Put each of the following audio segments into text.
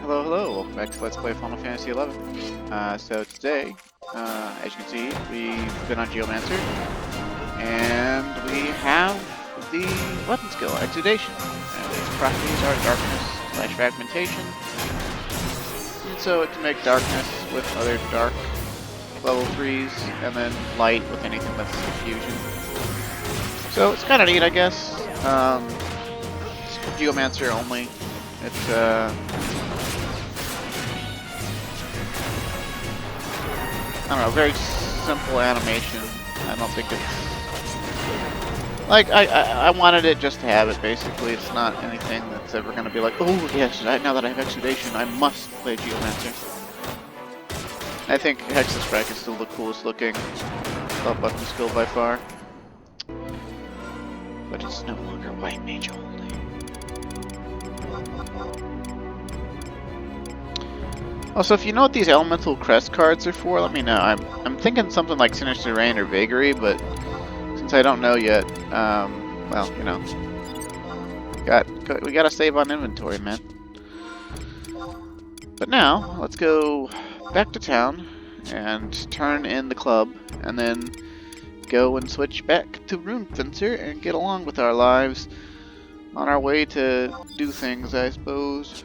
Hello, hello, welcome back to Let's Play Final Fantasy XI. So today, as you can see, we've been on Geomancer, and we have the weapon skill, Exudation. And its properties are darkness / fragmentation, and so it can make darkness with other dark level 3s, and then light with anything that's diffusion. So it's kind of neat, I guess. It's Geomancer only. It's, I don't know, very simple animation. I don't think it's... Like, I wanted it just to have it, basically. It's not anything that's ever going to be like, oh, yes, now that I have Exudation, I must play Geomancer. I think Hexastrike is still the coolest looking button skill by far. But it's no longer White Mage only. Also, if you know what these elemental crest cards are for, let me know. I'm thinking something like Sinister Rain or Vagary, but since I don't know yet, well, you know, we gotta save on inventory, man. But now, let's go back to town and turn in the club, and then go and switch back to Rune Fencer and get along with our lives on our way to do things, I suppose.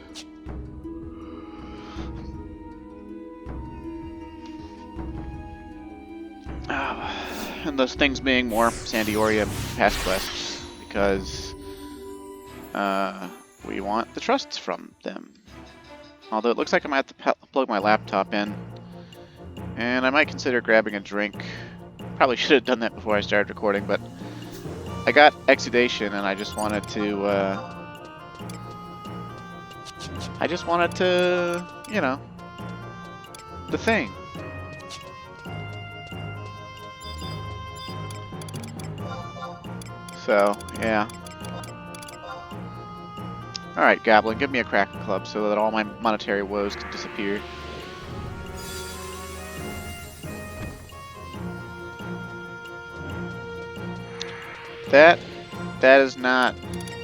And those things being more Sandioria past quests, because we want the trusts from them. Although it looks like I might have to plug my laptop in, and I might consider grabbing a drink. Probably should have done that before I started recording, but I got Exudation, and I just wanted to, you know, the thing. So, yeah. Alright, Goblin, give me a Kraken Club so that all my monetary woes can disappear. That is not...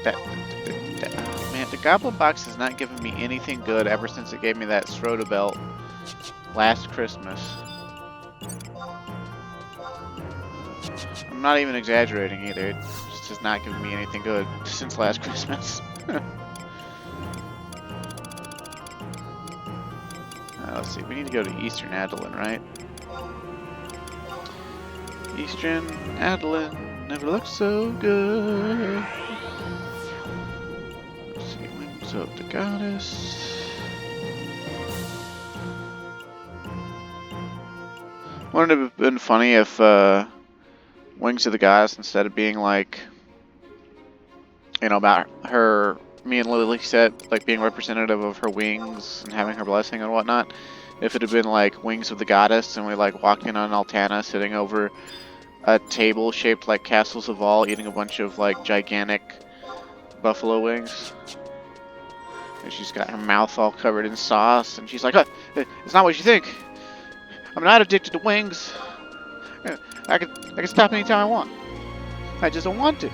man, the Goblin Box has not given me anything good ever since it gave me that Sroda Belt last Christmas. I'm not even exaggerating either. It just has not given me anything good since last Christmas. Let's see, we need to go to Eastern Adeline, right? Eastern Adeline never looked so good. Let's see, Wings of the Goddess. Wouldn't it have been funny if Wings of the Goddess, instead of being like, you know, about her, me and Lily said, like being representative of her wings and having her blessing and whatnot, if it had been like Wings of the Goddess and we like walked in on Altana sitting over a table shaped like Castles of All, eating a bunch of like gigantic buffalo wings. And she's got her mouth all covered in sauce, and she's like, it's not what you think. I'm not addicted to wings. I can stop anytime I want. I just don't want to.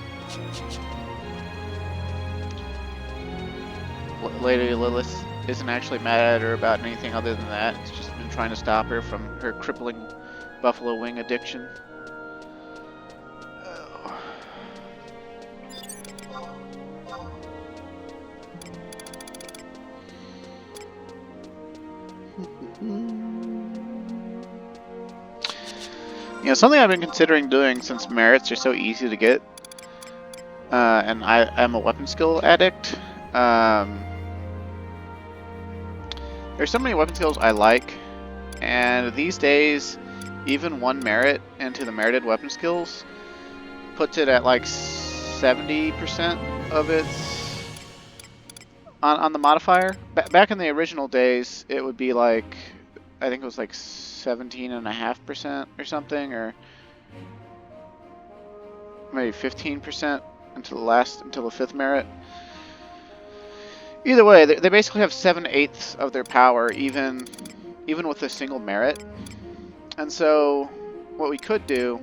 Lady Lilith isn't actually mad at her about anything other than that. It's just been trying to stop her from her crippling buffalo wing addiction. You know, something I've been considering doing since merits are so easy to get, and I'm a weapon skill addict. There's so many weapon skills I like, and these days, even one merit into the merited weapon skills puts it at like 70% of its on the modifier. Back in the original days, it would be like, I think it was like 17.5% or something, or maybe 15% until the fifth merit. Either way, they basically have 7/8 of their power, even with a single merit. And so, what we could do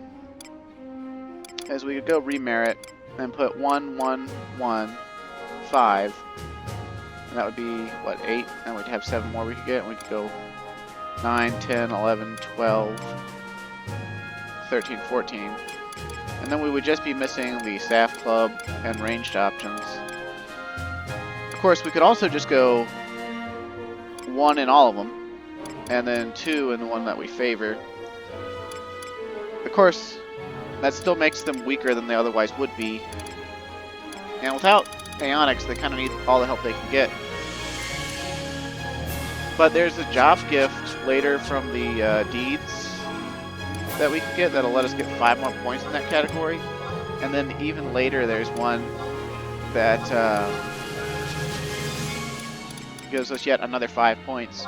is we could go remerit and put 1, 1, 1, 5, And that would be, what, 8? And we'd have 7 more we could get, and we could go 9, 10, 11, 12, 13, 14. And then we would just be missing the staff club and ranged options. Of course, we could also just go 1 in all of them, and then 2 in the one that we favor. Of course, that still makes them weaker than they otherwise would be. And without Aeonics, they kind of need all the help they can get. But there's a job gift later from the deeds that we can get that'll let us get 5 more points in that category. And then even later there's one that gives us yet another 5 points.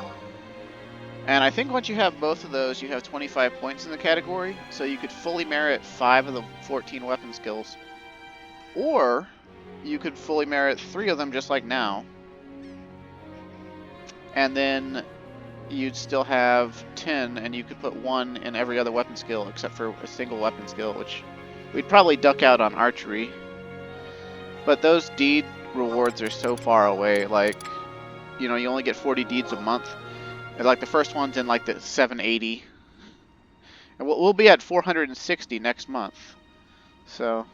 And I think once you have both of those, you have 25 points in the category, so you could fully merit 5 of the 14 weapon skills. Or you could fully merit 3 of them just like now. And then you'd still have 10, and you could put 1 in every other weapon skill except for a single weapon skill, which we'd probably duck out on archery. But those deed rewards are so far away, like, you know, you only get 40 deeds a month. And like the first one's in like the 780. And we'll be at 460 next month. So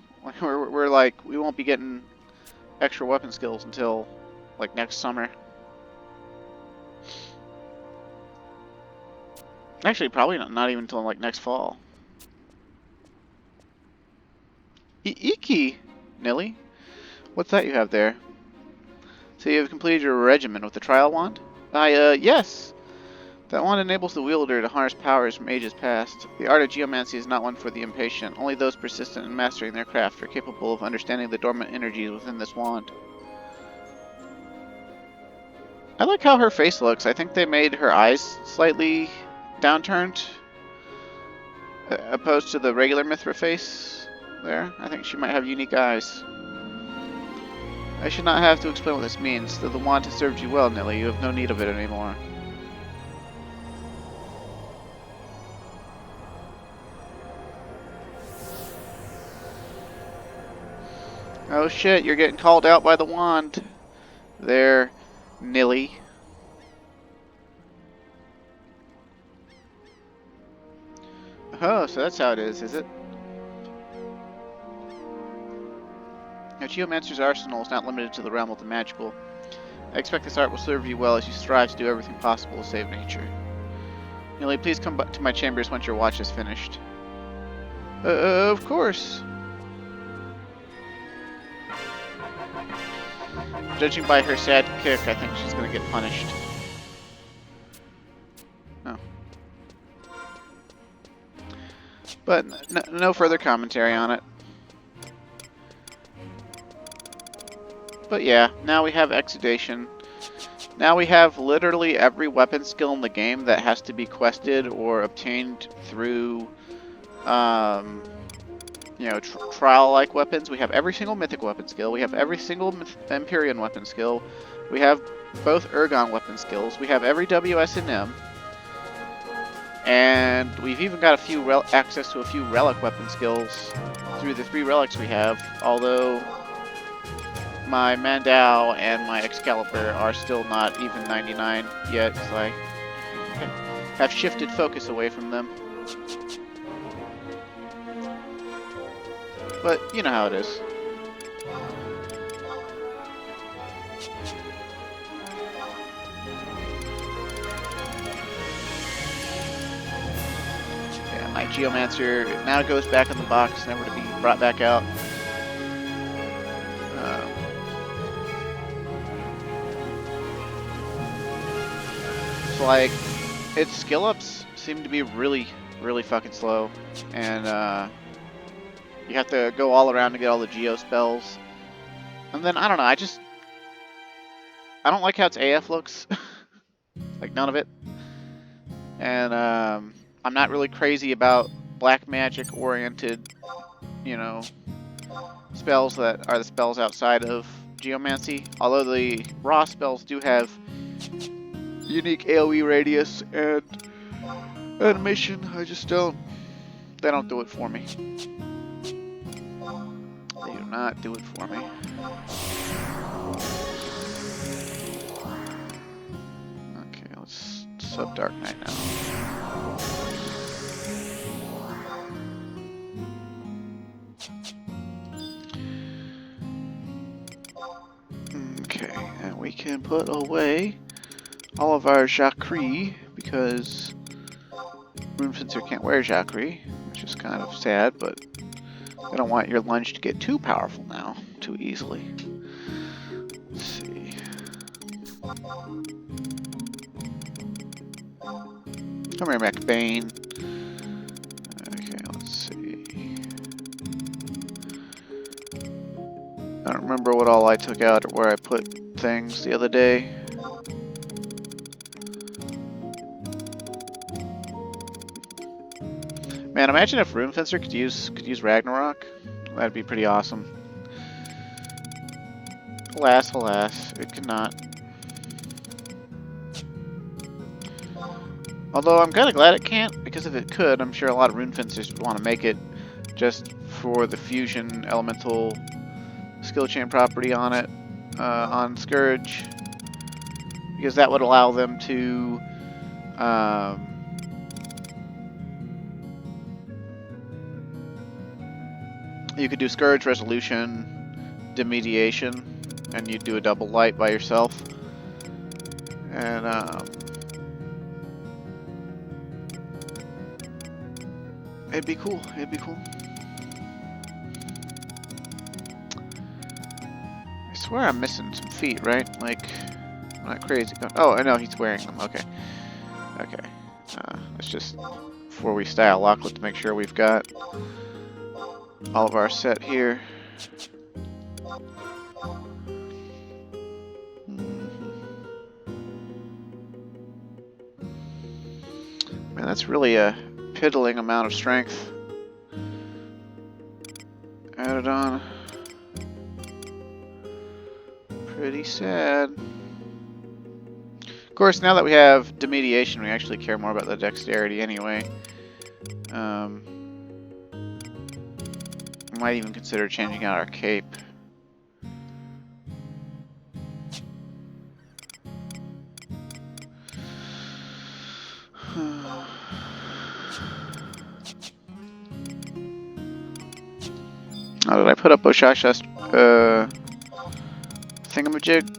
we're like, we won't be getting extra weapon skills until like next summer. Actually, probably not even until like next fall. Iki, Nilly. What's that you have there? So you have completed your regimen with the trial wand? Yes. That wand enables the wielder to harness powers from ages past. The art of geomancy is not one for the impatient. Only those persistent in mastering their craft are capable of understanding the dormant energies within this wand. I like how her face looks. I think they made her eyes slightly downturned, opposed to the regular Mithra face there. I think she might have unique eyes. I should not have to explain what this means. Though the wand has served you well, Nilly, you have no need of it anymore. Oh shit, you're getting called out by the wand. There, Nilly. Oh, so that's how it is it? Now, Geomancer's arsenal is not limited to the realm of the magical. I expect this art will serve you well as you strive to do everything possible to save nature. Nilly, please come back to my chambers once your watch is finished. Of course. Judging by her sad kick, I think she's gonna get punished. Oh. But no further commentary on it. But yeah, now we have Exudation. Now we have literally every weapon skill in the game that has to be quested or obtained through, you know, trial-like weapons. We have every single mythic weapon skill. We have every single Empyrean weapon skill. We have both Ergon weapon skills. We have every WS&M. And we've even got access to a few relic weapon skills through the 3 relics we have. Although my Mandau and my Excalibur are still not even 99 yet, because I have shifted focus away from them. But you know how it is. Yeah, my Geomancer now goes back in the box, never to be brought back out. It's like, its skill ups seem to be really fucking slow, and you have to go all around to get all the Geo spells. And then, I don't know, I don't like how its AF looks. Like, none of it. And, I'm not really crazy about black magic oriented, you know, spells that are the spells outside of Geomancy. Although the raw spells do have unique AoE radius and animation, they don't do it for me. They do not do it for me. sub Dark Knight now. Okay, and we can put away all of our Jacquerie because Runefencer can't wear Jacquerie, which is kind of sad, but I don't want your lunge to get too powerful now, too easily. Let's see. Come here, McBain. Okay, let's see. I don't remember what all I took out or where I put things the other day. Man, imagine if Runefencer could use Ragnarok. That'd be pretty awesome. Alas, alas, it could not. Although I'm kind of glad it can't, because if it could, I'm sure a lot of Runefencers would want to make it just for the fusion elemental skill chain property on it, on Scourge, because that would allow them to you could do Scourge, Resolution, Demediation, and you'd do a double light by yourself. And it'd be cool. It'd be cool. I swear I'm missing some feet, right? Like, I'm not crazy. Oh, I know he's wearing them. Okay. Okay. Let's just, before we style lock, let's make sure we've got all of our set here. Man, that's really a piddling amount of strength added on. Pretty sad. Of course, now that we have Demediation, we actually care more about the dexterity anyway. We might even consider changing out our cape. Oh, did I put up Oshasha's thingamajig?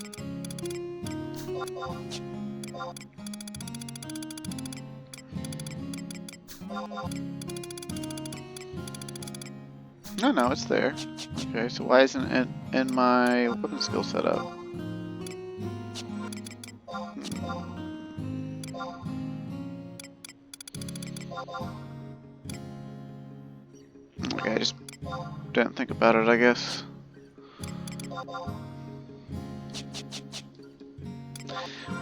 No, it's there. Okay, so why isn't it in my weapon skill setup? Okay, I just didn't think about it, I guess.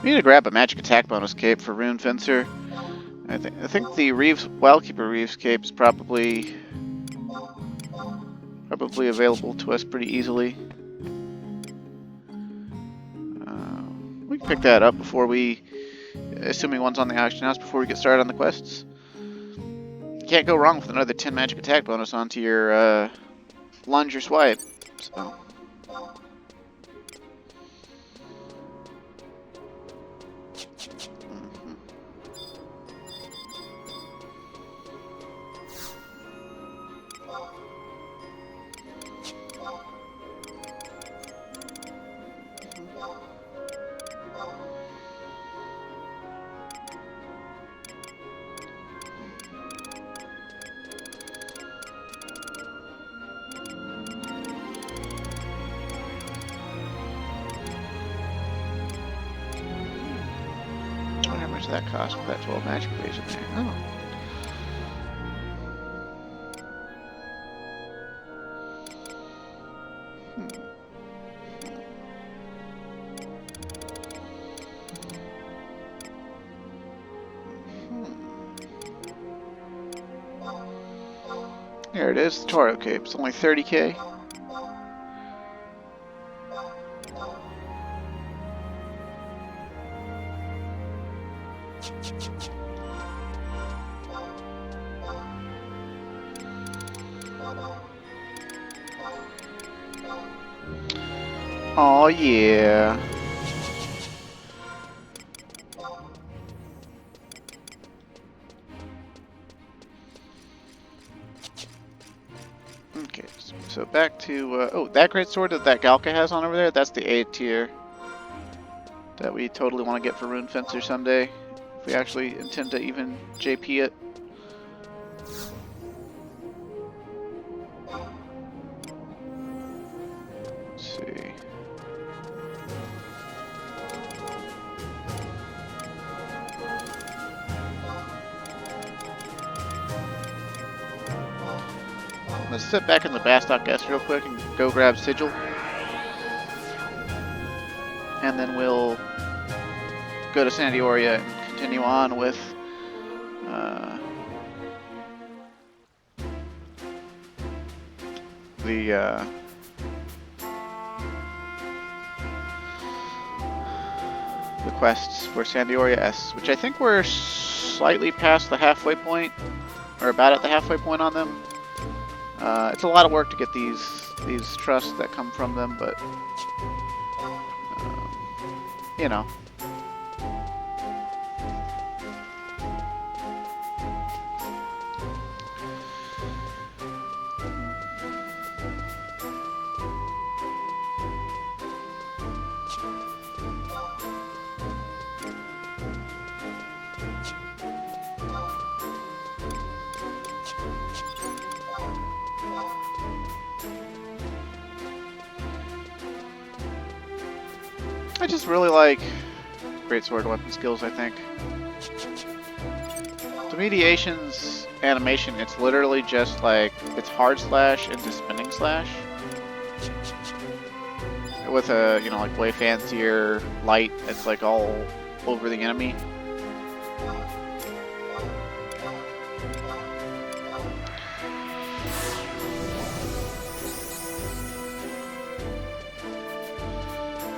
We need to grab a magic attack bonus cape for Runefencer. I think the Wildkeeper Reeves cape is probably available to us pretty easily. We can pick that up before we, assuming one's on the auction house, before we get started on the quests. Can't go wrong with another 10 magic attack bonus onto your lunge or swipe. So. How much that cost with that 12 magic waves in there? Oh. Here it is, the Toro Cape. It's only 30k. Oh yeah. So back to, oh, that great sword that Galka has on over there, that's the A tier that we totally want to get for Rune Fencer someday, if we actually intend to even JP it. Let's see. Let's sit back in the Bastock S real quick and go grab Sigil. And then we'll go to San Dioria and continue on with the quests for San Dioria S, which I think we're slightly past the halfway point, or about at the halfway point on them. It's a lot of work to get these trusts that come from them, but you know. I just really like greatsword weapon skills, I think. The Mediation's animation, it's literally just like, it's hard slash into spinning slash. With a, you know, like way fancier light that's like all over the enemy.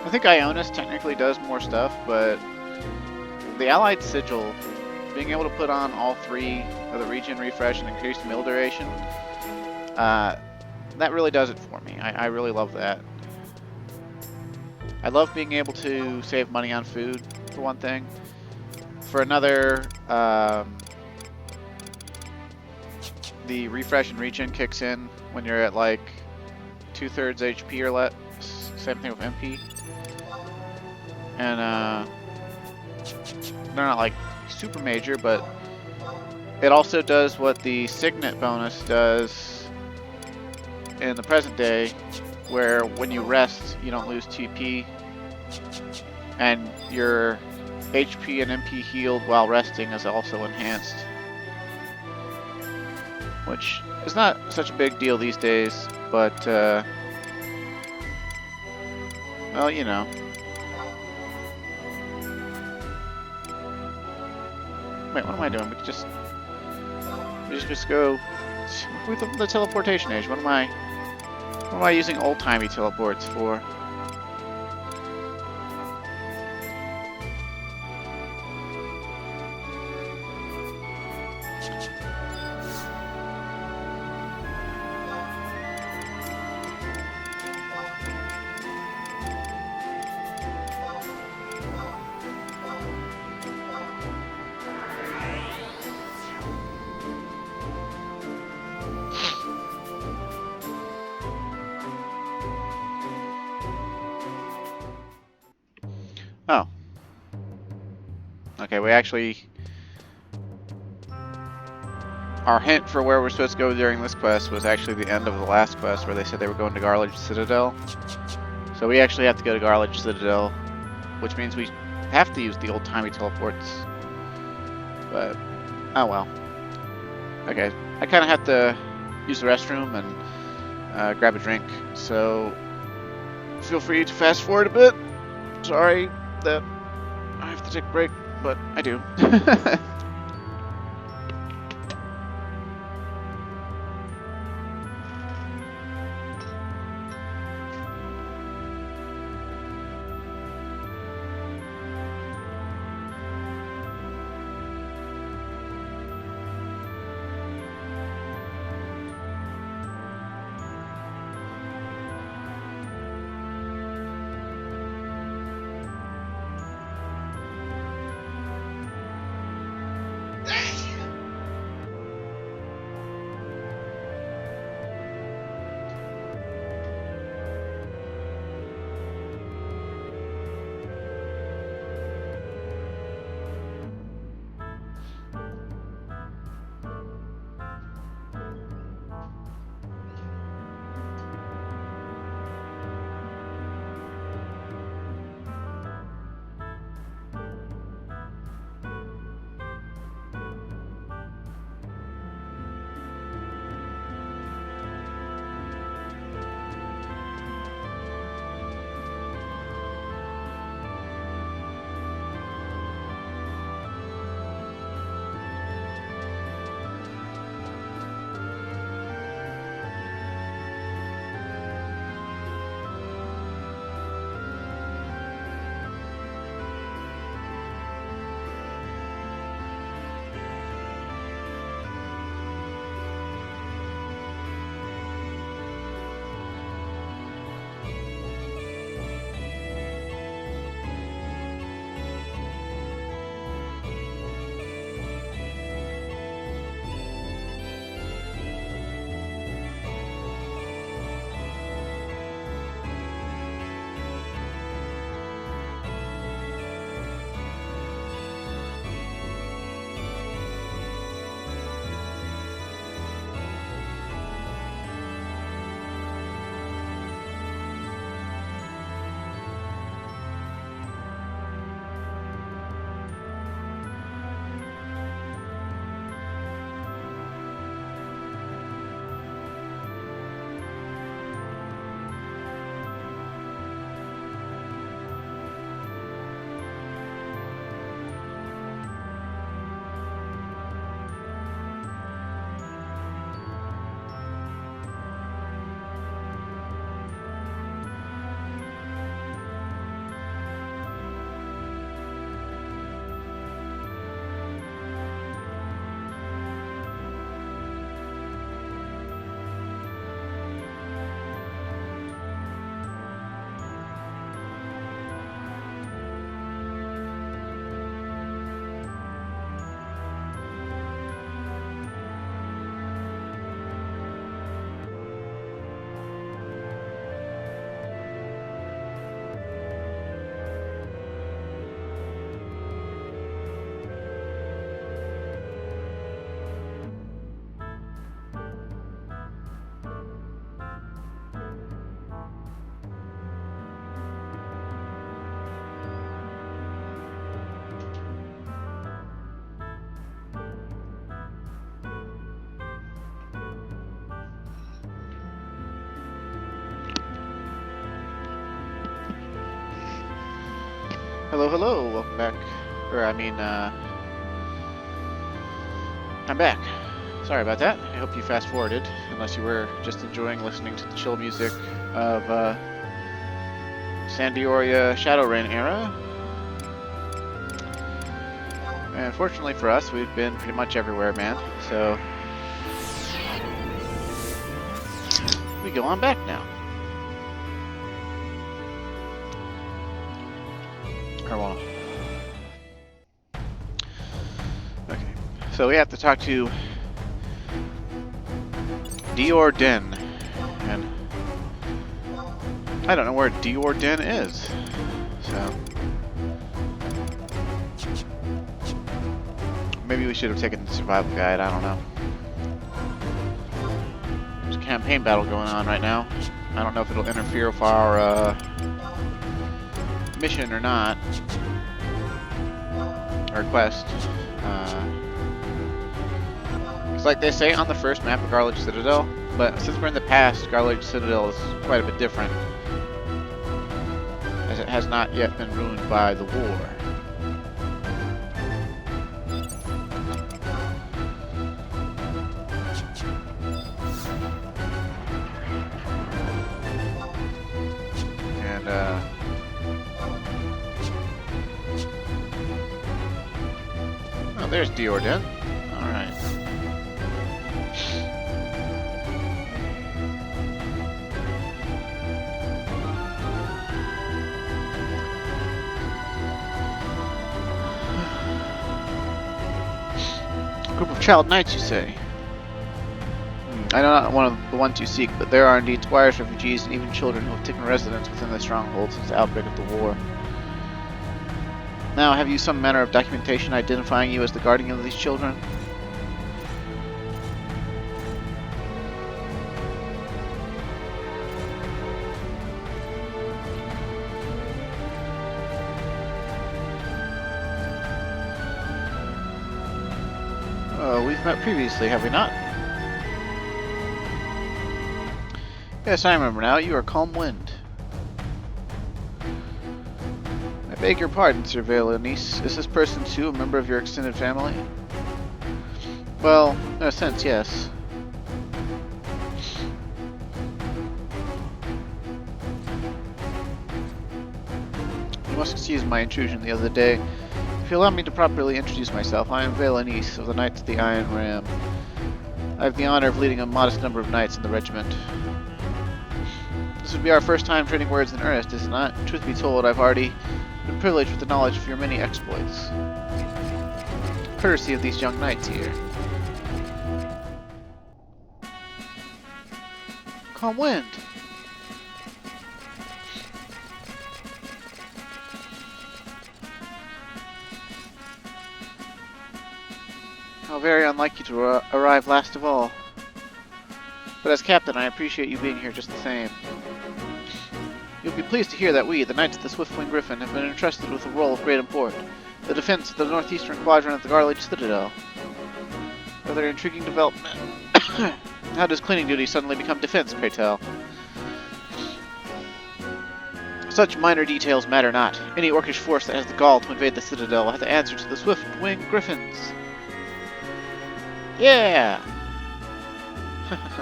I think Ionis technically does more stuff, but the Allied Sigil, being able to put on all three of the regen, refresh, and increased meal duration, that really does it for me. I really love that. I love being able to save money on food, for one thing. For another, the refresh and regen kicks in when you're at like 2/3 HP or less. Same thing with MP. And they're not like super major, but it also does what the Signet bonus does in the present day, where when you rest, you don't lose TP, and your HP and MP healed while resting is also enhanced, which is not such a big deal these days, but well, you know. Wait, what am I doing? We could just go with the teleportation age. What am I using old-timey teleports for? Oh. Okay, we actually... Our hint for where we're supposed to go during this quest was actually the end of the last quest, where they said they were going to Garlaige Citadel. So we actually have to go to Garlaige Citadel, which means we have to use the old-timey teleports. But, oh well. Okay, I kind of have to use the restroom and grab a drink, so feel free to fast forward a bit. Sorry that I have to take a break, but I do. Hello, hello, welcome back. I'm back. Sorry about that. I hope you fast forwarded, unless you were just enjoying listening to the chill music of Sandioria Shadowrain era. And fortunately for us, we've been pretty much everywhere, man. So we go on back now. Okay, so we have to talk to Diorden, and I don't know where Diorden is, so maybe we should have taken the survival guide, I don't know. There's a campaign battle going on right now. I don't know if it'll interfere with our mission or not. Our quest. It's like they say on the first map of Garlaige Citadel, but since we're in the past, Garlaige Citadel is quite a bit different, as it has not yet been ruined by the war. And oh, there's Diorden. Alright. Group of child knights, you say? I know not one of the ones you seek, but there are indeed squires, refugees, and even children who have taken residence within the stronghold since the outbreak of the war. Now, have you some manner of documentation identifying you as the guardian of these children? We've met previously, have we not? Yes, I remember now. You are Calm Wind. I beg your pardon, Sir Violating. Is this person too a member of your extended family? Well, in a sense, yes. You must excuse my intrusion the other day. If you allow me to properly introduce myself, I am Violating of the Knights of the Iron Ram. I have the honor of leading a modest number of knights in the regiment. This would be our first time trading words in earnest, is it not? Truth be told, I've already been privileged with the knowledge of your many exploits. Courtesy of these young knights here. Calm Wind! How very unlike you to arrive last of all. But as captain, I appreciate you being here just the same. You'll be pleased to hear that we, the Knights of the Swiftwing Griffin, have been entrusted with a role of great import, the defense of the northeastern quadrant of the Garlaige Citadel. Rather intriguing development. How does cleaning duty suddenly become defense, pray tell? Such minor details matter not. Any Orcish force that has the gall to invade the Citadel will have to answer to the Swiftwing Griffins. Yeah!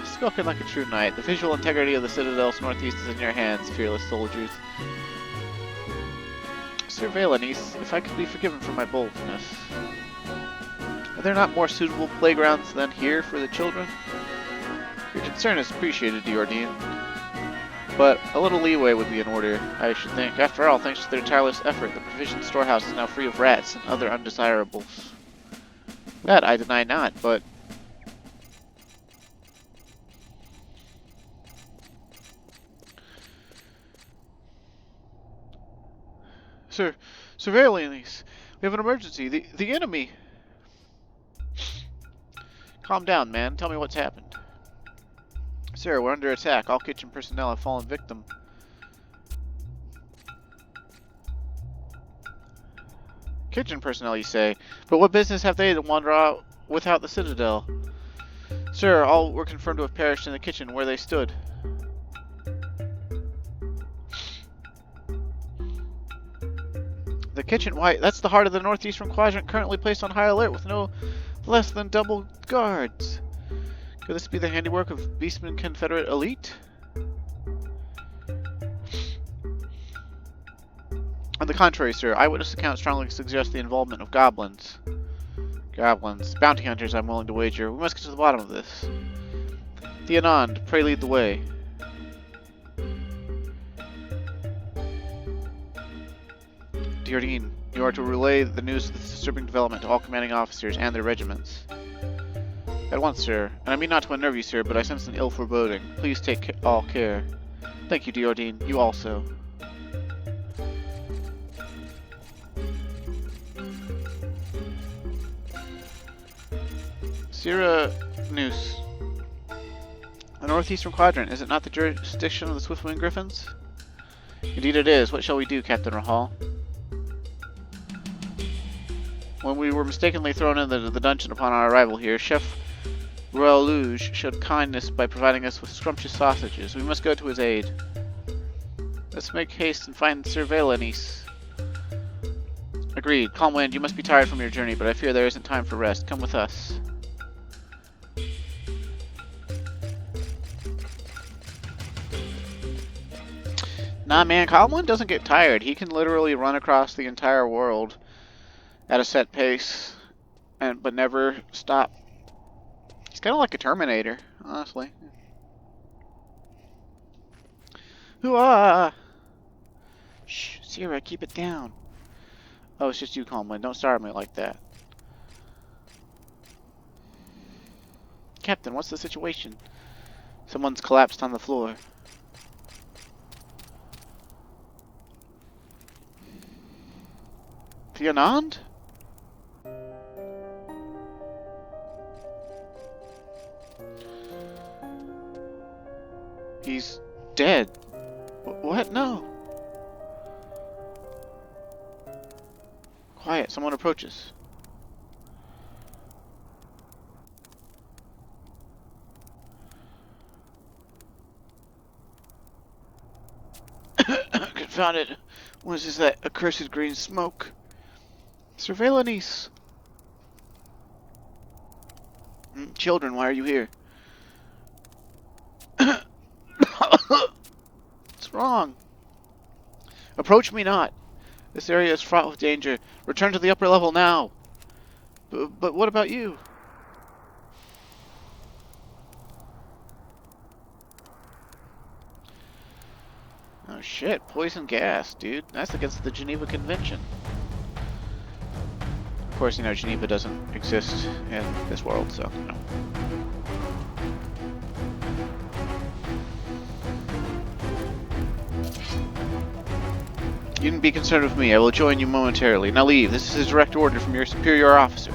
Spoken like a true knight. The visual integrity of the Citadel's northeast is in your hands, fearless soldiers. Sir Violating, if I could be forgiven for my boldness. Are there not more suitable playgrounds than here for the children? Your concern is appreciated, Diorden. But a little leeway would be in order, I should think. After all, thanks to their tireless effort, the provision storehouse is now free of rats and other undesirables. That I deny not, but... Sir Violating, we have an emergency. The enemy! Calm down, man. Tell me what's happened. Sir, we're under attack. All kitchen personnel have fallen victim. Kitchen personnel, you say? But what business have they to wander out without the Citadel? Sir, all were confirmed to have perished in the kitchen where they stood. The kitchen? Why, that's the heart of the northeastern quadrant, currently placed on high alert with no less than double guards. Could this be the handiwork of Beastman Confederate elite? On the contrary, sir, eyewitness accounts strongly suggest the involvement of goblins. Goblins. Bounty hunters, I'm willing to wager. We must get to the bottom of this. The Anand, pray lead the way. Dear Dean, you are to relay the news of this disturbing development to all commanding officers and their regiments. At once, sir. And I mean not to unnerve you, sir, but I sense an ill foreboding. Please take all care. Thank you, Dear Dean. You also. Sierra Noose. The northeastern quadrant, is it not the jurisdiction of the Swiftwing Griffins? Indeed it is. What shall we do, Captain Rahal? When we were mistakenly thrown into the dungeon upon our arrival here, Chef Garlaige showed kindness by providing us with scrumptious sausages. We must go to his aid. Let's make haste and find Sir Violating. Agreed. Calm Wind, you must be tired from your journey, but I fear there isn't time for rest. Come with us. Nah, man, Calm doesn't get tired. He can literally run across the entire world at a set pace, but never stop. He's kind of like a Terminator, honestly. Hoo-ah! Shh, Sierra, keep it down. Oh, it's just you, Calm. Don't start me like that. Captain, what's the situation? Someone's collapsed on the floor. The Anand? He's dead. What? No. Quiet, someone approaches. Confound it. What is that accursed green smoke? Surveillance. Children, why are you here? What's wrong? Approach me not. This area is fraught with danger. Return to the upper level now. But what about you? Oh shit, poison gas, dude. That's against the Geneva Convention. Of course, you know, Geneva doesn't exist in this world, so, you know. You needn't be concerned with me. I will join you momentarily. Now leave. This is a direct order from your superior officer.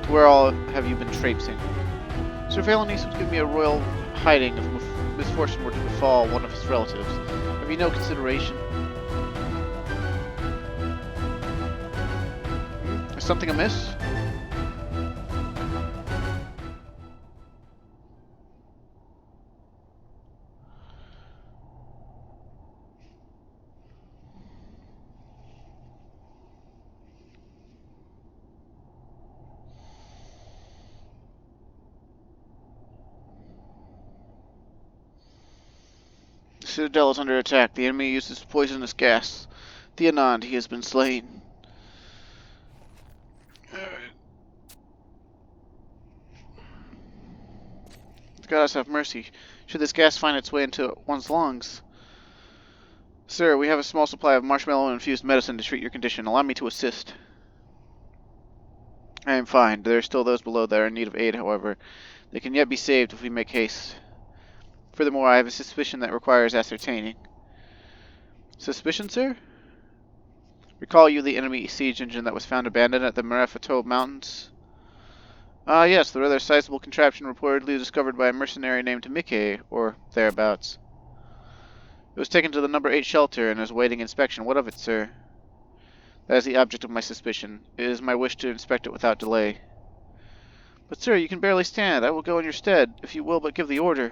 Where all have you been traipsing? Sir Violating would give me a royal hiding if misfortune were to befall one of his relatives. Have you no consideration? Is something amiss? The Citadel is under attack. The enemy uses poisonous gas. The Anand, he has been slain. The gods have mercy. Should this gas find its way into one's lungs? Sir, we have a small supply of marshmallow-infused medicine to treat your condition. Allow me to assist. I am fine. There are still those below that are in need of aid, however. They can yet be saved if we make haste. Furthermore, I have a suspicion that requires ascertaining. Suspicion, sir? Recall you the enemy siege engine that was found abandoned at the Marafato Mountains? Ah, yes, the rather sizable contraption reportedly discovered by a mercenary named Mickey, or thereabouts. It was taken to the number 8 shelter and is awaiting inspection. What of it, sir? That is the object of my suspicion. It is my wish to inspect it without delay. But sir, you can barely stand. I will go in your stead, if you will but give the order.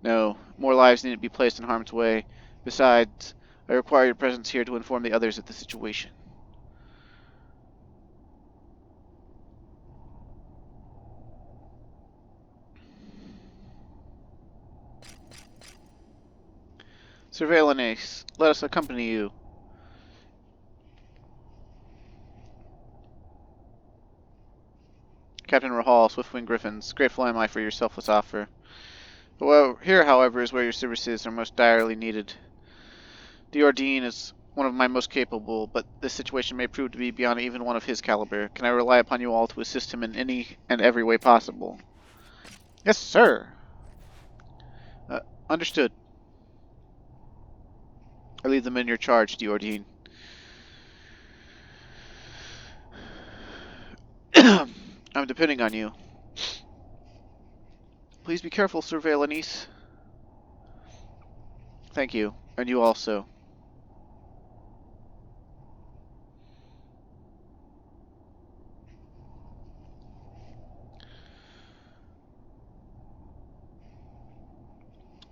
No, more lives need to be placed in harm's way. Besides, I require your presence here to inform the others of the situation. Surveillant Ace, let us accompany you. Captain Rahal, Swiftwing Griffins, grateful am I for your selfless offer. Well, here, however, is where your services are most direly needed. The Ordean is one of my most capable, but this situation may prove to be beyond even one of his caliber. Can I rely upon you all to assist him in any and every way possible? Yes, sir. Understood. I leave them in your charge, the Ordean. I'm depending on you. Please be careful, Sir Valenice. Thank you, and you also.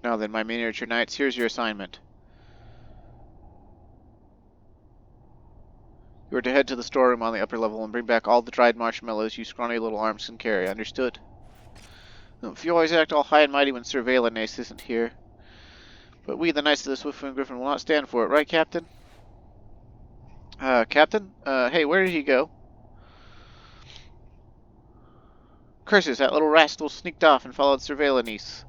Now then, my miniature knights, here's your assignment. You are to head to the storeroom on the upper level and bring back all the dried marshmallows you scrawny little arms can carry. Understood? If you always act all high and mighty when Sir Valenice isn't here. But we, the Knights of the Swiftwing Griffin, will not stand for it, right, Captain? Captain? Hey, where did he go? Curses, that little rascal sneaked off and followed Sir Valenice.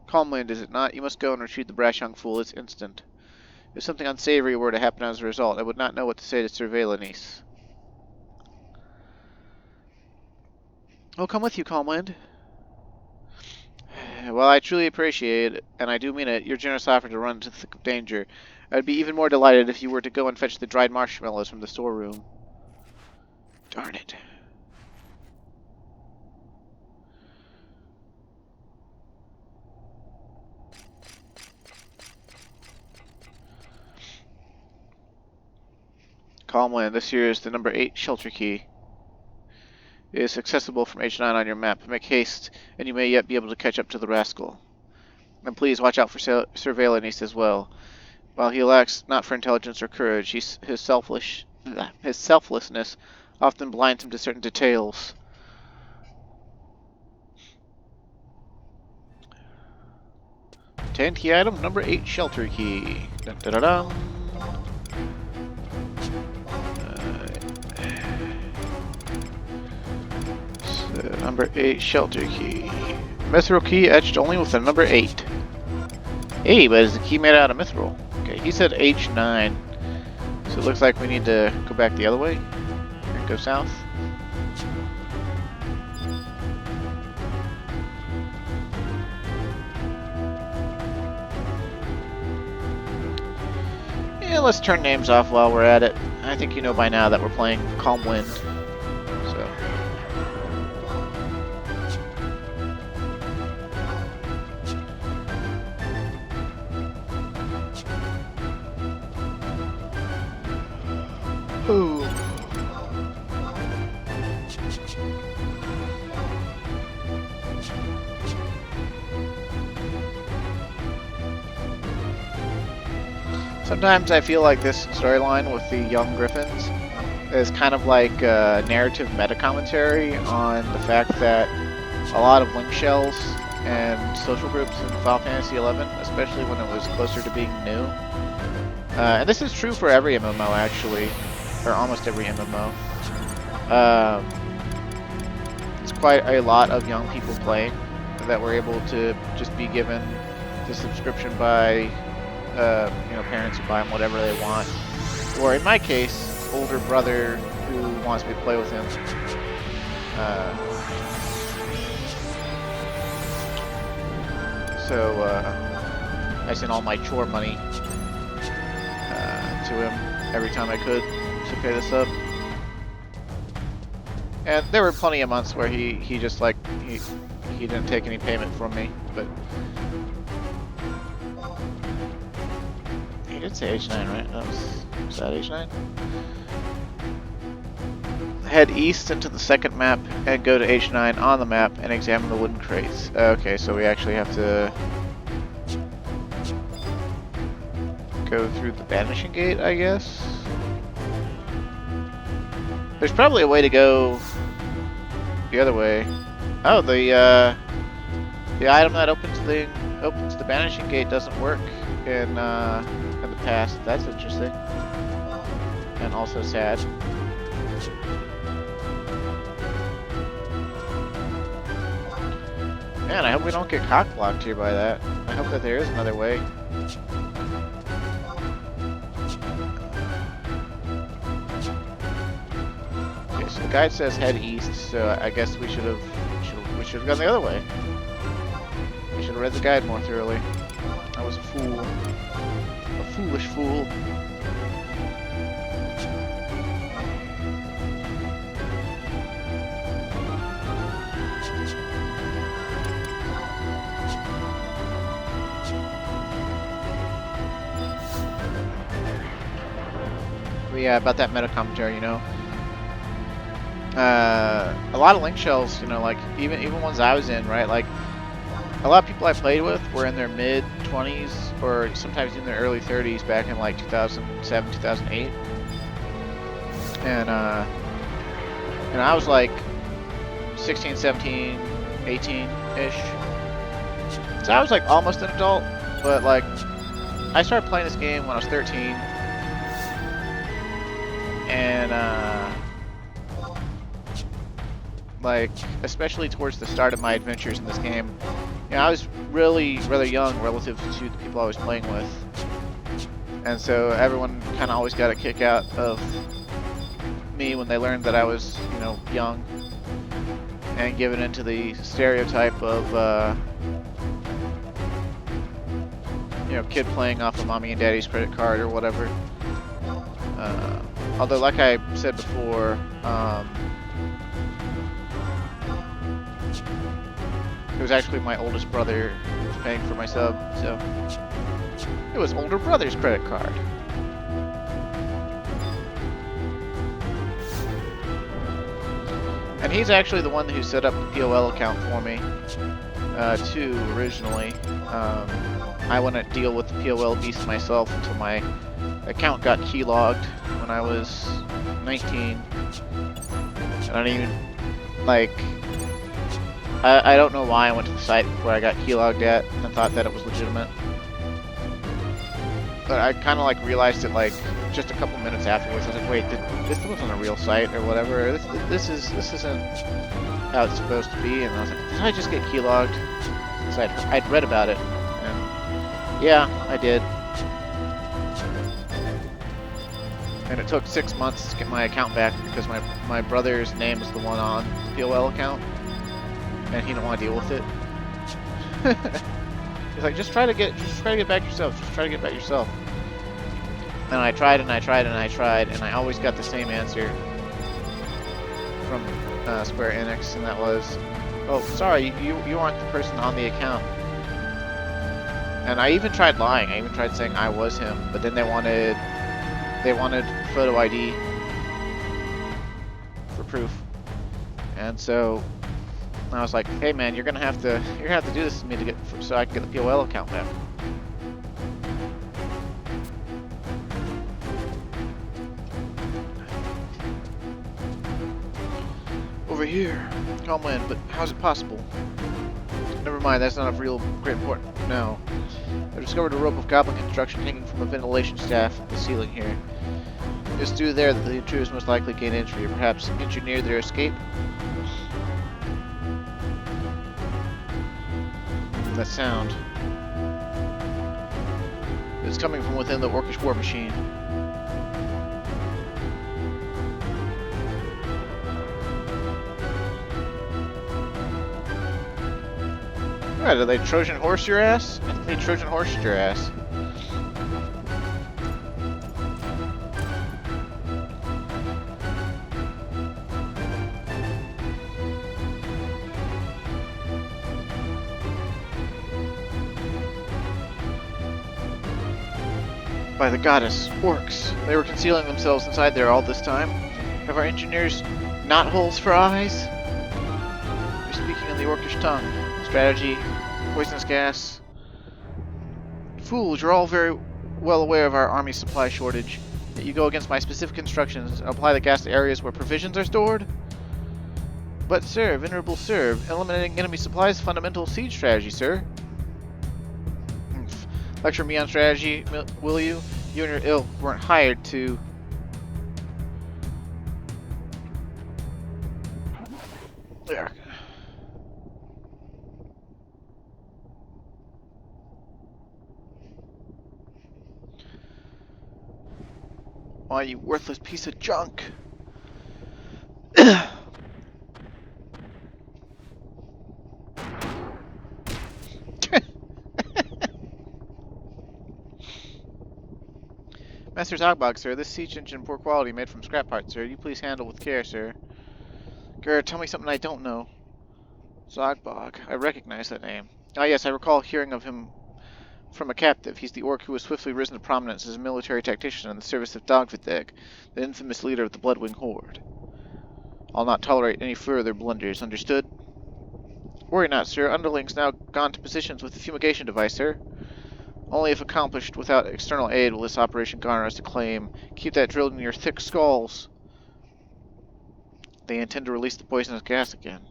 Calmland, is it not? You must go and retrieve the brash young fool this instant. If something unsavory were to happen as a result, I would not know what to say to Sir Valenice. I'll come with you, Calmland. Well, I truly appreciate it, and I do mean it, your generous offer to run into the thick of danger. I would be even more delighted if you were to go and fetch the dried marshmallows from the storeroom. Darn it. Calmland, this here is the number 8 shelter key. It is accessible from H9 on your map. Make haste, and you may yet be able to catch up to the rascal. And please watch out for Sir Valenice as well. While he lacks not for intelligence or courage, his selflessness often blinds him to certain details. Obtained key item number 8 shelter key. Dun, dun, dun, dun. Number 8 shelter key. Mithril key etched only with the number 8. Hey, but is the key made out of mithril? Okay, he said H9. So it looks like we need to go back the other way and go south. Yeah, let's turn names off while we're at it. I think you know by now that we're playing Calm Wind. Ooh. Sometimes I feel like this storyline with the young Griffins is kind of like a narrative meta-commentary on the fact that a lot of link shells and social groups in Final Fantasy XI, especially when it was closer to being new. And this is true for every MMO actually, or almost every MMO. It's quite a lot of young people playing that were able to just be given the subscription by parents who buy them whatever they want, or in my case, older brother who wants me to play with him. So I sent all my chore money to him every time I could to pay this up. And there were plenty of months where he just like he didn't take any payment from me, but he did say H9, right? Was that H9? head east into the second map and go to H9 on the map and examine the wooden crates. Okay, so we actually have to go through the Banishing Gate, I guess? There's probably a way to go the other way. Oh, the item that opens the Banishing Gate doesn't work in the past. That's interesting. And also sad. Man, I hope we don't get cock-blocked here by that. I hope that there is another way. Okay, so the guide says head east, so I guess we should have gone the other way. We should have read the guide more thoroughly. I was a fool. A foolish fool. Yeah, about that meta commentary, you know. A lot of link shells, you know, like even ones I was in, right? Like a lot of people I played with were in their mid 20s or sometimes in their early 30s back in like 2007, 2008, and I was like 16, 17, 18-ish. So I was like almost an adult, but like I started playing this game when I was 13. And, like, especially towards the start of my adventures in this game, you know, I was really rather young relative to the people I was playing with. And so everyone kind of always got a kick out of me when they learned that I was, you know, young and given into the stereotype of, you know, kid playing off of mommy and daddy's credit card or whatever. Although, like I said before, it was actually my oldest brother who was paying for my sub, so it was older brother's credit card. And he's actually the one who set up the POL account for me, too, originally. I wouldn't deal with the POL beast myself until my account got keylogged when I was 19. And I don't even, like, I don't know why I went to the site where I got keylogged at and thought that it was legitimate. But I kind of like realized it like just a couple minutes afterwards. I was like, wait, this wasn't a real site or whatever. This isn't how it's supposed to be. And I was like, did I just get keylogged? So I'd read about it. And yeah, I did. And it took 6 months to get my account back because my brother's name is the one on the POL account, and he didn't want to deal with it. He's like, just try to get back yourself. Just try to get back yourself. And I tried and I tried and I tried, and I always got the same answer from Square Enix, and that was, "Oh, sorry, you aren't the person on the account." And I even tried lying. I even tried saying I was him, but then they wanted photo ID for proof. And so I was like, "Hey man, you're gonna have to do this to me so I can get the POL account back." Over here, calm wind, but how's it possible? Never mind, that's not of real great importance. No. I discovered a rope of goblin construction hanging from a ventilation staff at the ceiling here. It's through there that the intruders most likely gain entry, or perhaps engineer their escape. That sound. It's coming from within the Orcish war machine. Alright, did they Trojan horse your ass? I think they Trojan horsed your ass. By the goddess, orcs. They were concealing themselves inside there all this time. Have our engineers Not holes for eyes? You're speaking in the Orcish tongue. Strategy, poisonous gas. Fools, you're all very well aware of our army supply shortage. Yet you go against my specific instructions and apply the gas to areas where provisions are stored? But sir, venerable sir, eliminating enemy supplies is fundamental siege strategy, sir. Lecture me on strategy, will you? You and your ilk weren't hired to... There. Why, you worthless piece of junk. Master Zogbog, sir, this siege engine poor quality made from scrap parts, sir. You please handle with care, sir. Grr, tell me something I don't know. Zogbog, I recognize that name. Ah yes, I recall hearing of him from a captive. He's the orc who has swiftly risen to prominence as a military tactician in the service of Dogvideg, the infamous leader of the Bloodwing Horde. I'll not tolerate any further blunders, understood? Worry not, sir. Underlings now gone to positions with the fumigation device, sir. Only if accomplished without external aid will this operation garner us acclaim. Keep that drilled in your thick skulls. They intend to release the poisonous gas again.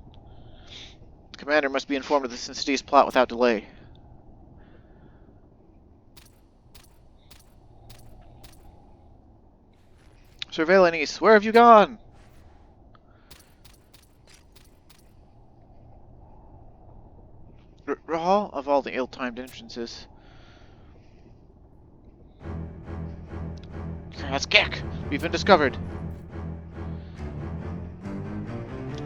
The commander must be informed of this insidious plot without delay. Sir Violating, where have you gone? Rahal, of all the ill-timed entrances. That's Gek! We've been discovered!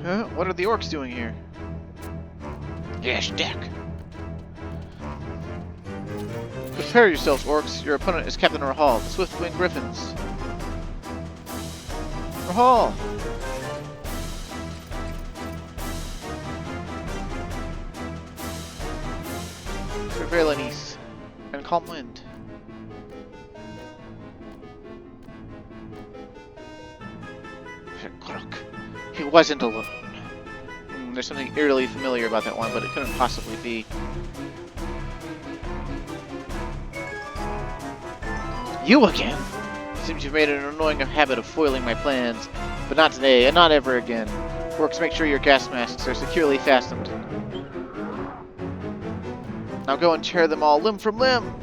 Huh? What are the orcs doing here? Yes, Deck! Prepare yourselves, orcs. Your opponent is Captain Rahal, the Swiftwing Griffins. Rahal! Sir Violating, and calm wind. Crook. He wasn't alone. There's something eerily familiar about that one, but it couldn't possibly be. You again? Seems you've made an annoying habit of foiling my plans, but not today, and not ever again. Orcs, make sure your gas masks are securely fastened. Now go and tear them all limb from limb!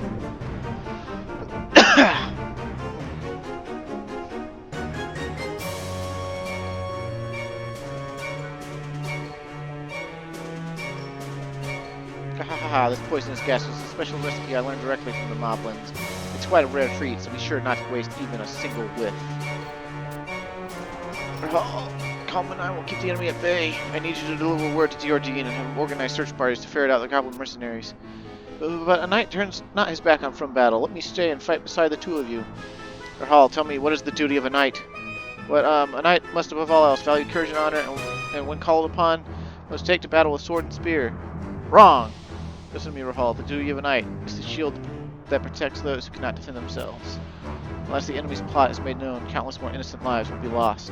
Haha, this poisonous gas is a special recipe I learned directly from the Moblins. It's quite a rare treat, so be sure not to waste even a single whiff. Calm and I will keep the enemy at bay. I need you to deliver word to Diordine and have him organize search parties to ferret out the goblin mercenaries. But a knight turns not his back on from battle. Let me stay and fight beside the two of you. Rahal, tell me, what is the duty of a knight? What, a knight must above all else value courage and honor, and when called upon, must take to battle with sword and spear. Wrong! Listen to me, Rahal. The duty of a knight is the shield that protects those who cannot defend themselves. Unless the enemy's plot is made known, countless more innocent lives will be lost.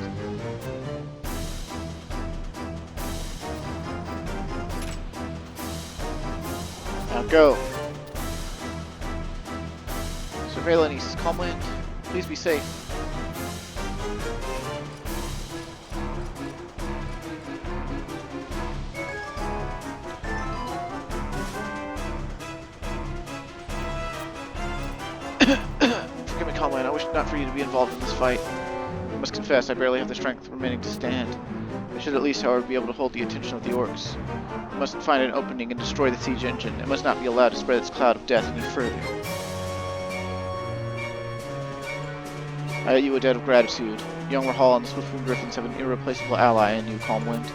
Now go. Sir Violating, calm wind. Please be safe. Forgive me, Conway, I wish not for you to be involved in this fight. I must confess, I barely have the strength remaining to stand. I should at least, however, be able to hold the attention of the orcs. We must find an opening and destroy the siege engine. It must not be allowed to spread its cloud of death any further. I owe you a debt of gratitude. Young Rahal and the Swiftwing Griffins have an irreplaceable ally in you, Calmwind.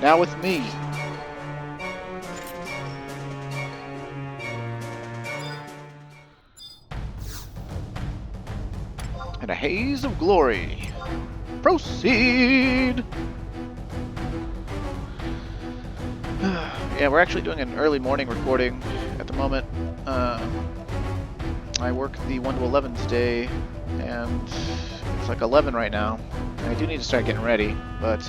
Now with me. And a haze of glory. Proceed! Yeah, we're actually doing an early morning recording at the moment. I work the 1 to 11 today, and it's like 11 right now. And I do need to start getting ready, but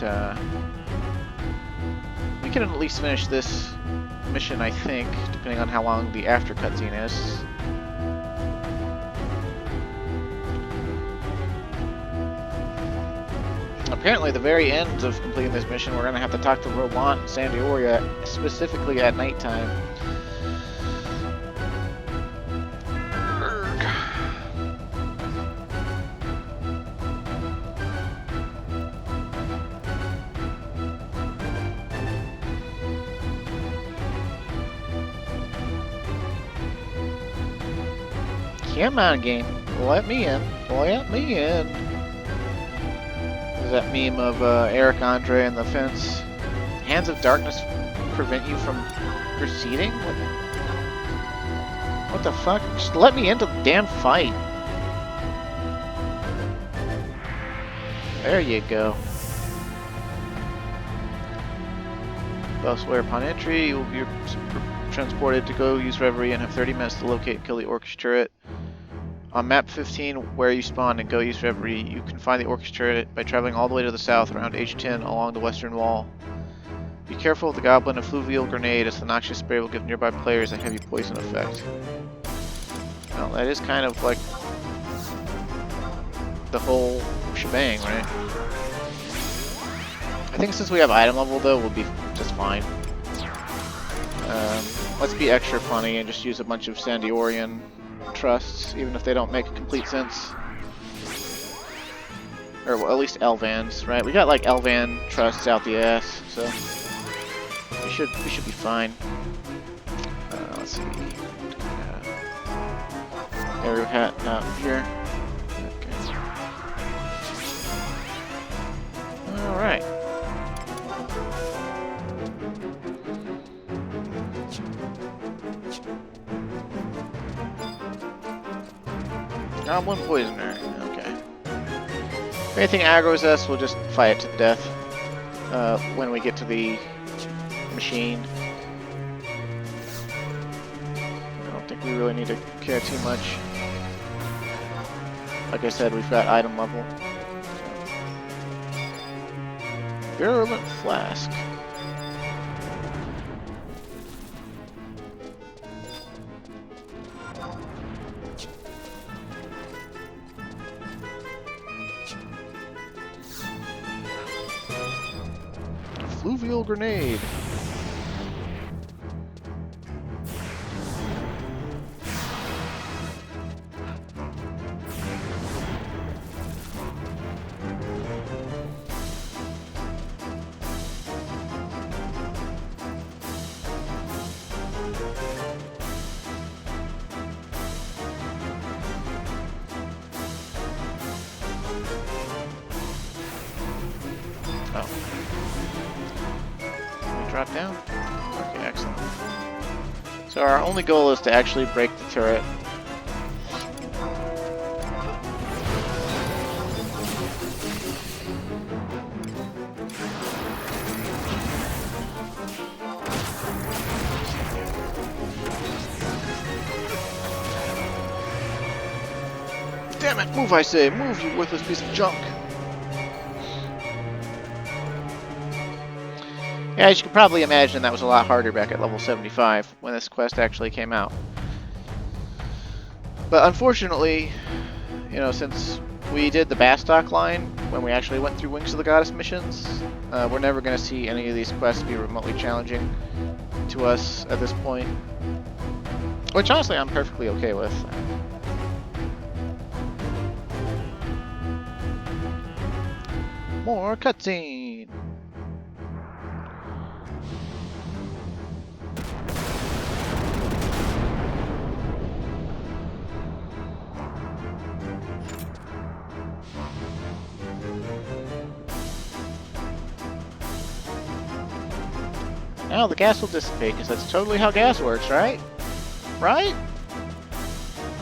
we can at least finish this mission, I think, depending on how long the after cutscene is. Apparently, the very end of completing this mission, we're going to have to talk to Roblant and San D'Oria, specifically at nighttime. Come on, game. Let me in. Let me in. There's that meme of Eric Andre and the fence. Hands of darkness prevent you from proceeding? What the fuck? Just let me into the damn fight. There you go. Elsewhere upon entry, you will be transported to go use Reverie and have 30 minutes to locate and kill the Orcish turret. On map 15, where you spawn and go use Reverie, you can find the Orcish turret by traveling all the way to the south around H10 along the western wall. Be careful of the goblin effluvial grenade, as the noxious spray will give nearby players a heavy poison effect. Well, that is kind of like the whole shebang, right? I think since we have item level though, we'll be just fine. Let's be extra funny and just use a bunch of San D'Orian trusts, even if they don't make complete sense. Or well, at least Elvans, right? We got like Elvan trusts out the ass, so we should be fine. Let's see. Arrow hat out here. Okay. All right. Goblin Poisoner, okay. If anything aggroes us, we'll just fight it to the death when we get to the machine. I don't think we really need to care too much. Like I said, we've got item level. Virulent Flask. Fluvial grenade. Drop down? Okay, excellent. So our only goal is to actually break the turret. Damn it! Move, I say! Move, you worthless piece of junk! Yeah, as you can probably imagine, that was a lot harder back at level 75 when this quest actually came out. But unfortunately, you know, since we did the Bastok line when we actually went through Wings of the Goddess missions, we're never going to see any of these quests be remotely challenging to us at this point. Which honestly I'm perfectly okay with. More cutscene! Now the gas will dissipate, because that's totally how gas works, right? Right?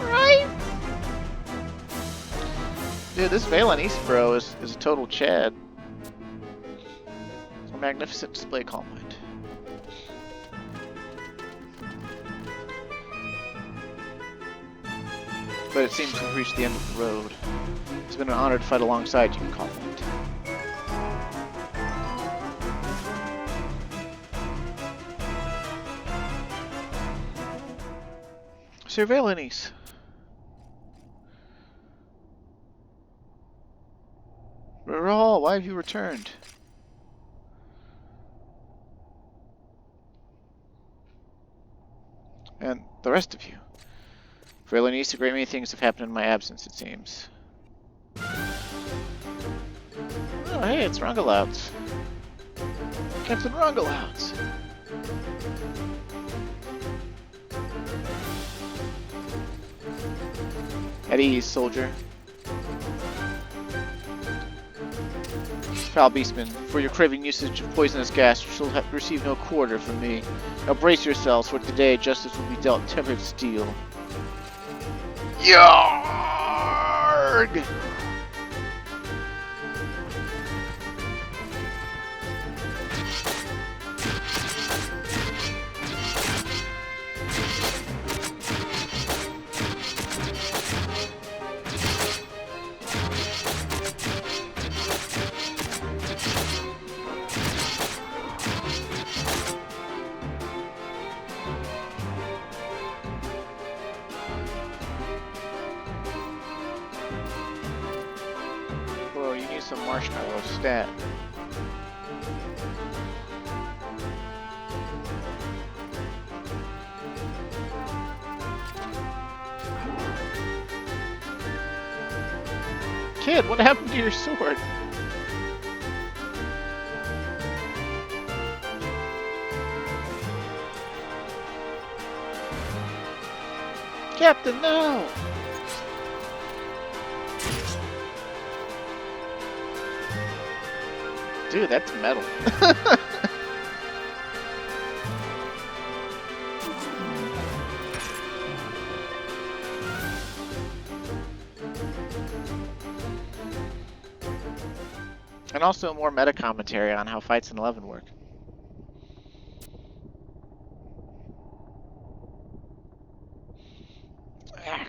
Right? Dude, this Valen East bro is a total Chad. It's a magnificent display, Calm Mind. but it seems we've reached the end of the road. It's been an honor to fight alongside you, Conflict. Sir Violating. Rahal, why have you returned? And the rest of you. Violating, a great many things have happened in my absence, it seems. Oh, hey, it's Rongalouts. Captain Rongalouts. At ease, soldier. Foul Beastman, for your craving usage of poisonous gas, you shall receive no quarter from me. Now brace yourselves, for today justice will be dealt tempered steel. Yarg! Some marshmallow stat. Kid, what happened to your sword? Captain, no! Dude, that's metal. And also more meta commentary on how fights in 11 work.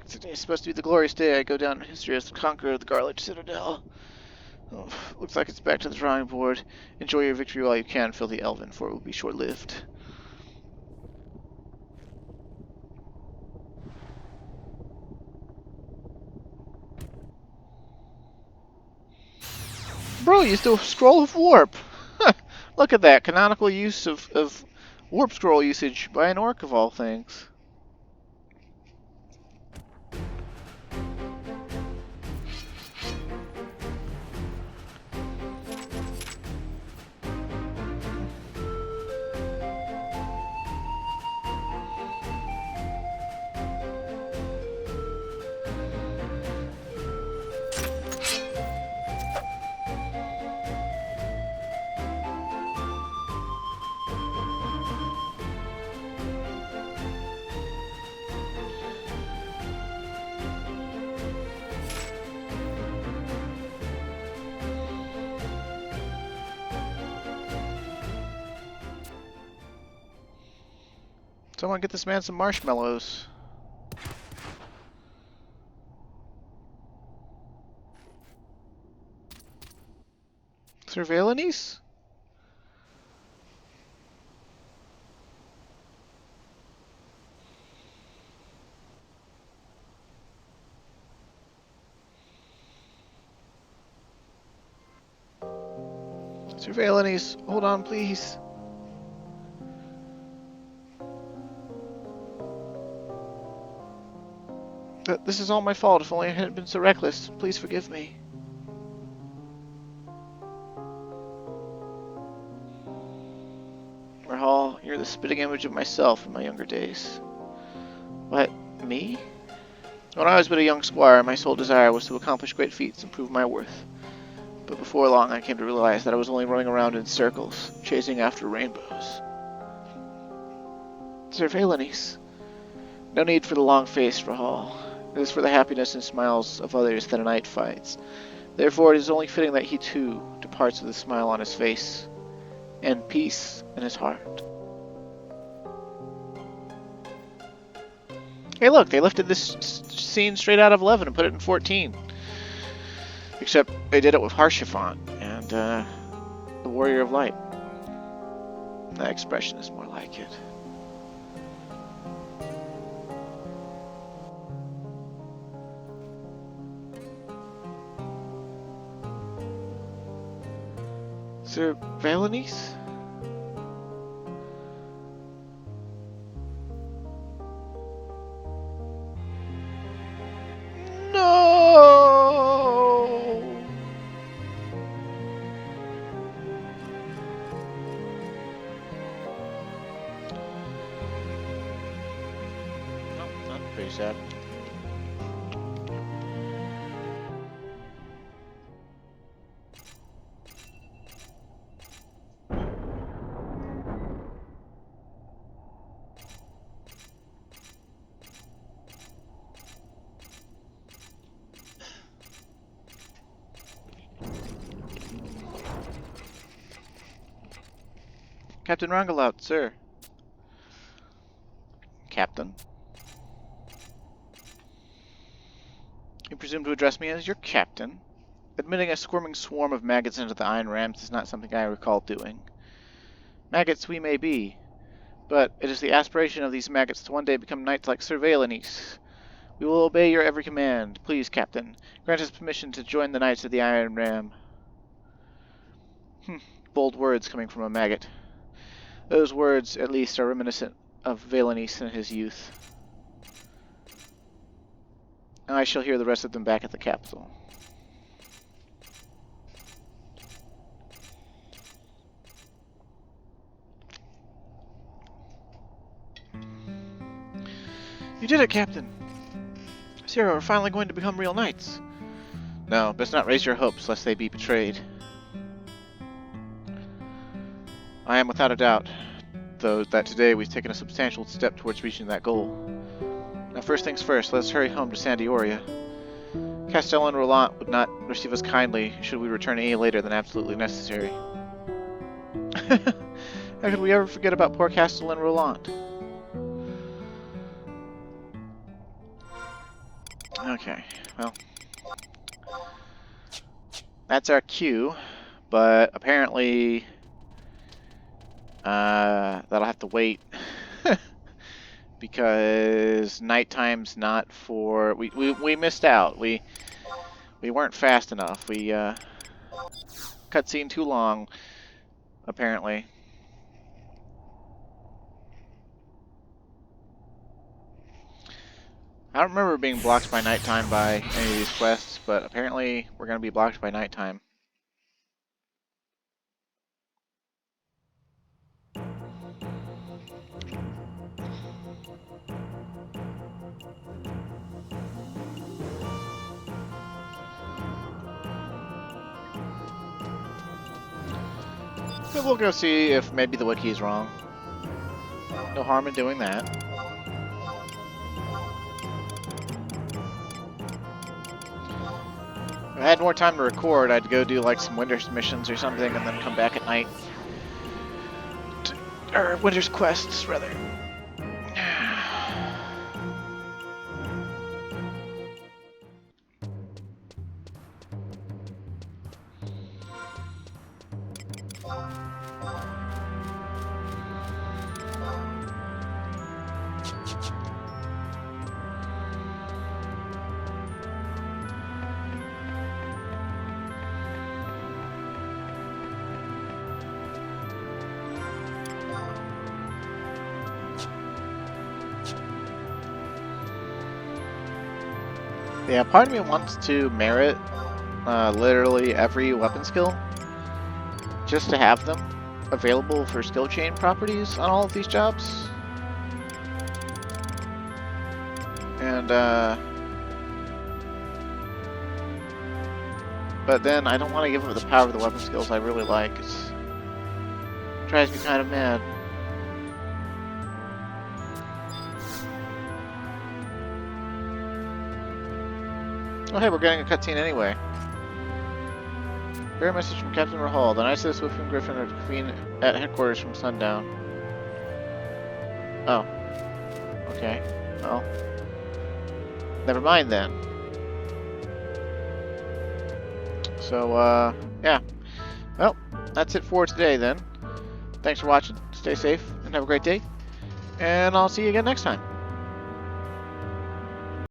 Today's supposed to be the glorious day I go down in history as the conqueror of the Garlaige Citadel. Oh, looks like it's back to the drawing board. Enjoy your victory while you can, filthy elven, for it will be short-lived. Bro, you still Scroll of Warp! Look at that, canonical use of Warp Scroll usage by an orc of all things. Someone get this man some marshmallows. Surveillance? Surveillance, hold on, please. This is all my fault. If only I hadn't been so reckless. Please forgive me. Rahal, you're the spitting image of myself in my younger days. What? Me? When I was but a young squire, my sole desire was to accomplish great feats and prove my worth. But before long, I came to realize that I was only running around in circles, chasing after rainbows. Surveillance. No need for the long face, Rahal. It is for the happiness and smiles of others that a knight fights. Therefore, it is only fitting that he, too, departs with a smile on his face, and peace in his heart. Hey look, they lifted this scene straight out of 11 and put it in 14. Except they did it with Harshifant and the Warrior of Light. That expression is more like it. Sir Valenice? No! Oh, that's pretty sad. Captain Rangelout, sir. Captain? You presume to address me as your captain? Admitting a squirming swarm of maggots into the Iron Rams is not something I recall doing. Maggots we may be, but it is the aspiration of these maggots to one day become knights like Sir Valenice. We will obey your every command. Please, Captain, grant us permission to join the Knights of the Iron Ram. Bold words coming from a maggot. Those words, at least, are reminiscent of Valenice in his youth. I shall hear the rest of them back at the capital. You did it, Captain! Zero are finally going to become real knights. No, best not raise your hopes, lest they be betrayed. I am without a doubt, though, that today we've taken a substantial step towards reaching that goal. Now first things first, let us hurry home to Sandioria. Castellan Roland would not receive us kindly should we return any later than absolutely necessary. How could we ever forget about poor Castellan Roland? Okay, well, that's our cue, but apparently that'll have to wait because nighttime's not for we missed out. We weren't fast enough. We cutscene too long, apparently. I don't remember being blocked by nighttime by any of these quests, but apparently we're going to be blocked by nighttime. So we'll go see if maybe the wiki is wrong. No harm in doing that. If I had more time to record, I'd go do like some Winter's missions or something and then come back at night. Or Winter's quests, rather. Yeah, part of me wants to merit literally every weapon skill just to have them available for skill chain properties on all of these jobs. And but then I don't want to give up the power of the weapon skills I really like. It drives me kind of mad. Oh hey, we're getting a cutscene anyway. Bear message from Captain Rahal. The Knights of the Swiftwing Griffin are convened at headquarters from sundown. Oh. Okay. Well. Never mind then. So, yeah. Well, that's it for today then. Thanks for watching. Stay safe and have a great day. And I'll see you again next time.